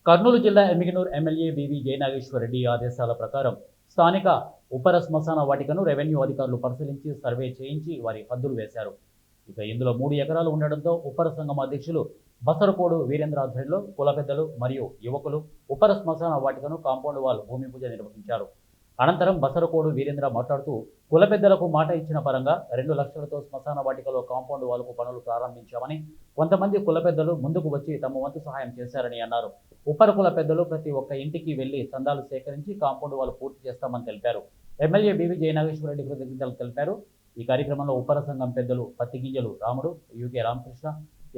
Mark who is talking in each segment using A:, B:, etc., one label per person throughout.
A: కర్నూలు జిల్లా ఎమ్మిగనూరు ఎమ్మెల్యే వివి జయనాగేశ్వరరెడ్డి ఆదేశాల ప్రకారం స్థానిక ఉపర శ్మశాన వాటికను రెవెన్యూ అధికారులు పరిశీలించి సర్వే చేయించి వారి హద్దులు వేశారు. ఇక ఇందులో 3 ఎకరాలు ఉండడంతో ఉపర సంఘం అధ్యక్షులు బసరకోడు వీరేంద్ర ఆధ్వర్యంలో కుల పెద్దలు మరియు యువకులు ఉపర శ్మశాన వాటికను కాంపౌండ్ వాల్ భూమి పూజ నిర్వహించారు. అనంతరం బసరకోడు వీరేంద్ర మాట్లాడుతూ కుల పెద్దలకు మాట ఇచ్చిన పరంగా 2 లక్షలతో శ్మశాన వాటికలో కాంపౌండ్ వాల్కు పనులు ప్రారంభించామని, కొంతమంది కుల పెద్దలు ముందుకు వచ్చి తమ వంతు సహాయం చేశారని అన్నారు. ఉపర కుల పెద్దలు ప్రతి ఒక్క ఇంటికి వెళ్లి చందాలు సేకరించి కాంపౌండ్ వాల్ పూర్తి చేస్తామని తెలిపారు. ఎమ్మెల్యే బివి జయనాగేశ్వరరెడ్డి కృతజ్ఞతలు తెలిపారు. ఈ కార్యక్రమంలో ఉపర సంఘం పెద్దలు పత్తిగింజలు రాముడు, యూకే రామకృష్ణ,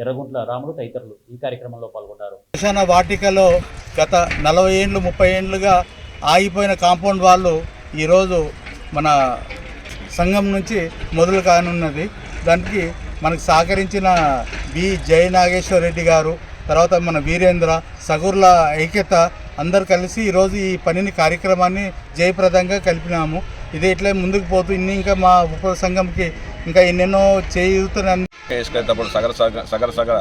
A: ఎర్రగుంట్ల రాముడు తదితరులు ఈ కార్యక్రమంలో పాల్గొన్నారు.
B: శ్మశాన వాటికలో గత 40 ఏళ్ళు 30 ఏళ్ళుగా ఆగిపోయిన కాంపౌండ్ వాళ్ళు ఈరోజు మన సంఘం నుంచి మొదలు కానున్నది. దానికి మనకు సహకరించిన బి జయనాగేశ్వరరెడ్డి గారు, తర్వాత మన వీరేంద్ర, సగుర్ల ఐక్యత అందరు కలిసి ఈరోజు ఈ పనిని కార్యక్రమాన్ని జయప్రదంగా కలిపినాము. ఇదే ఇట్లా ముందుకు పోతూ ఇంకా మా ఉప సంఘంకి ఇంకా ఎన్నెన్నో చేయుతున్నాను.
C: వేసుకునేటప్పుడు సగర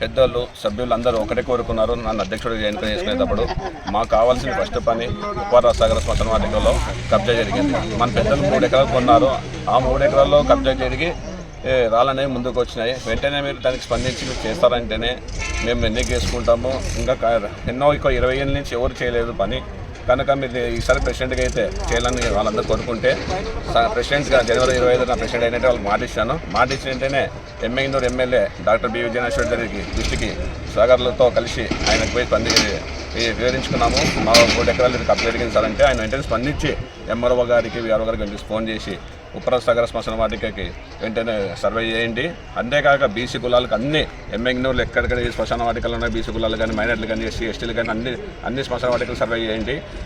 C: పెద్దలు సభ్యులు అందరూ ఒకటే కోరుకున్నారు. నన్ను అధ్యక్షుడిగా ఎన్నిక చేసుకునేటప్పుడు మాకు కావాల్సిన ఫస్ట్ పని ఉపర సాగర శ్మశాన వాటికలో కబ్జా జరిగింది. మన పెద్దలు 3 ఎకరాలు కొన్నారు. ఆ 3 ఎకరాల్లో కబ్జా జరిగి రాళ్ళనేవి ముందుకు వచ్చినాయి. వెంటనే మీరు దానికి స్పందించి మీరు చేస్తారంటేనే మేము ఎన్నిక చేసుకుంటాము. ఇంకా ఎన్నో 20 ఏళ్ళ నుంచి ఎవరు చేయలేదు పని కనుక మీరు ఈసారి ప్రెసిడెంట్గా అయితే చేయాలని వాళ్ళందరూ కోరుకుంటే ప్రెసిడెంట్గా జనవరి 25 ప్రెసిడెంట్ అయినట్టు వాళ్ళకి మాట ఇచ్చినట్టేనే Yemmiganur MLA doctor BV Jaya Nageswara Reddy దృష్టికి సాగర్లతో కలిసి ఆయనకు పోయి వివరించుకున్నాము. మా 3 ఎకరాలు కబ్జా జరిగింది సార్ అంటే ఆయన వెంటనే స్పందించి ఎంఆర్ఓ గారికి విఆర్ఓ గారికి ఫోన్ చేసి ఉపర సాగర శ్మశాన వాటికకి వెంటనే సర్వే చేయండి. అంతేకాక బీసీ కులాలకు అన్ని ఎమ్మెగనూరులో ఎక్కడెక్కడ శ్మశాన వాటికలు ఉన్నాయి, బీసీ కులాలు కానీ మైనార్టీలు కానీ ఎస్సీ ఎస్టీలు కానీ అన్ని శ్మశాన వాటికలు సర్వే చేయండి.